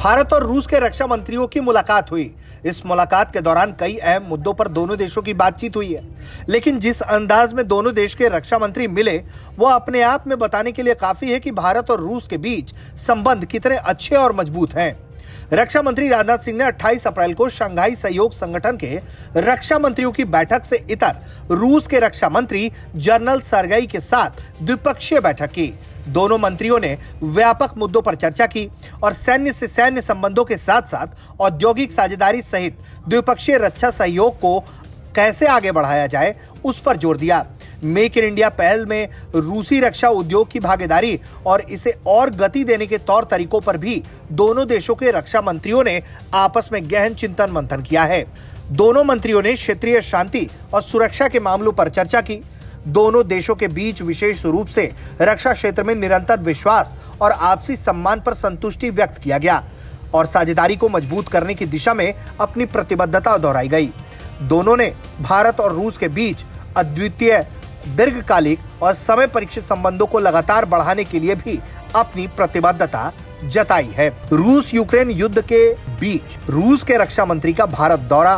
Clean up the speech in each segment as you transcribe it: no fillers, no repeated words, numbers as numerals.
भारत और रूस के रक्षा मंत्रियों की मुलाकात हुई। इस मुलाकात के दौरान कई अहम मुद्दों पर दोनों देशों की बातचीत हुई है, लेकिन जिस अंदाज में दोनों देश के रक्षा मंत्री मिले वो अपने आप में बताने के लिए काफी है कि भारत और रूस के बीच संबंध कितने अच्छे और मजबूत हैं। रक्षा मंत्री राजनाथ सिंह ने 28 अप्रैल को शंघाई सहयोग संगठन के रक्षा मंत्रियों की बैठक से इतर रूस के रक्षा मंत्री जनरल सर्गेई के साथ द्विपक्षीय बैठक की। दोनों मंत्रियों ने व्यापक मुद्दों पर चर्चा की और सैन्य से सैन्य संबंधों के साथ साथ औद्योगिक साझेदारी सहित द्विपक्षीय रक्षा सहयोग को कैसे आगे बढ़ाया जाए उस पर जोर दिया। मेक इन इंडिया पहल में रूसी रक्षा उद्योग की भागीदारी और इसे और गति देने के तौर तरीकों पर भी दोनों देशों के रक्षा मंत्रियों ने आपस में गहन चिंतन मंथन किया है। दोनों मंत्रियों ने क्षेत्रीय शांति और सुरक्षा के मामलों पर चर्चा की। दोनों देशों के बीच विशेष रूप से रक्षा क्षेत्र में निरंतर विश्वास और आपसी सम्मान पर संतुष्टि व्यक्त किया गया और साझेदारी को मजबूत करने की दिशा में अपनी प्रतिबद्धता दोहराई गई। दोनों ने भारत और रूस के बीच अद्वितीय दीर्घकालिक और समय परीक्षित संबंधों को लगातार बढ़ाने के लिए भी अपनी प्रतिबद्धता जताई है। रूस यूक्रेन युद्ध के बीच रूस के रक्षा मंत्री का भारत दौरा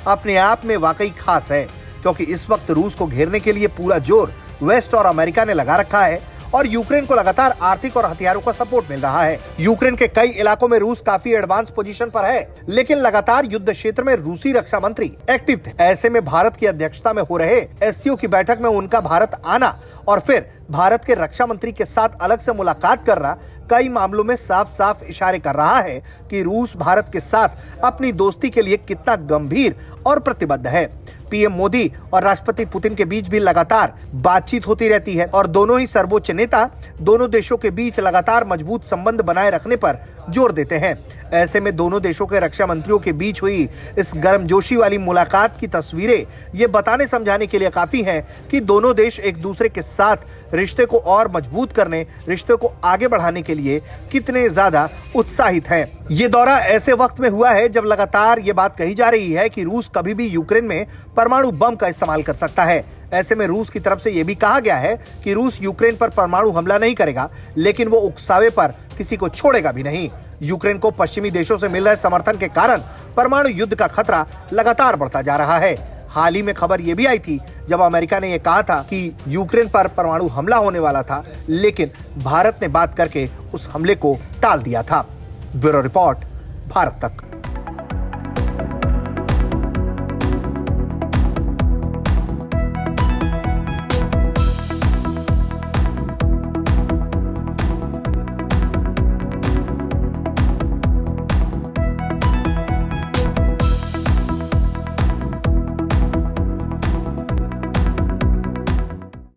अपने आप में वाकई खास है, क्योंकि इस वक्त रूस को घेरने के लिए पूरा जोर वेस्ट और अमेरिका ने लगा रखा है और यूक्रेन को लगातार आर्थिक और हथियारों का सपोर्ट मिल रहा है। यूक्रेन के कई इलाकों में रूस काफी एडवांस पोजीशन पर है, लेकिन लगातार युद्ध क्षेत्र में रूसी रक्षा मंत्री एक्टिव थे। ऐसे में भारत की अध्यक्षता में हो रहे एससीओ की बैठक में उनका भारत आना और फिर भारत के रक्षा मंत्री के साथ अलग से मुलाकात करना कई मामलों में साफ साफ इशारे कर रहा है कि रूस भारत के साथ अपनी दोस्ती के लिए कितना गंभीर और प्रतिबद्ध है। पीएम मोदी और राष्ट्रपति पुतिन के बीच भी लगातार बातचीत होती रहती है और दोनों ही सर्वोच्च नेता दोनों देशों के बीच लगातार मजबूत संबंध बनाए रखने पर जोर देते हैं। ऐसे में दोनों देशों के रक्षा मंत्रियों के बीच हुई इस गर्मजोशी वाली मुलाकात की तस्वीरें ये बताने समझाने के लिए काफी हैं कि दोनों देश एक दूसरे के साथ रिश्ते को और मजबूत करने, रिश्ते को आगे बढ़ाने के लिए कितने ज्यादा उत्साहित हैं। ये दौरा ऐसे वक्त में हुआ है जब लगातार ये बात कही जा रही है कि रूस कभी भी यूक्रेन में परमाणु बम का इस्तेमाल कर सकता है। ऐसे में रूस की तरफ से यह भी कहा गया है कि रूस यूक्रेन पर परमाणु हमला नहीं करेगा, लेकिन वो उकसावे पर किसी को छोड़ेगा भी नहीं। यूक्रेन को पश्चिमी देशों से मिल रहे समर्थन के कारण परमाणु युद्ध का खतरा लगातार बढ़ता जा रहा है। हाल ही में खबर यह भी आई थी जब अमेरिका ने यह कहा था कि यूक्रेन पर परमाणु हमला होने वाला था, लेकिन भारत ने बात करके उस हमले को टाल दिया था। ब्यूरो रिपोर्ट, भारत तक।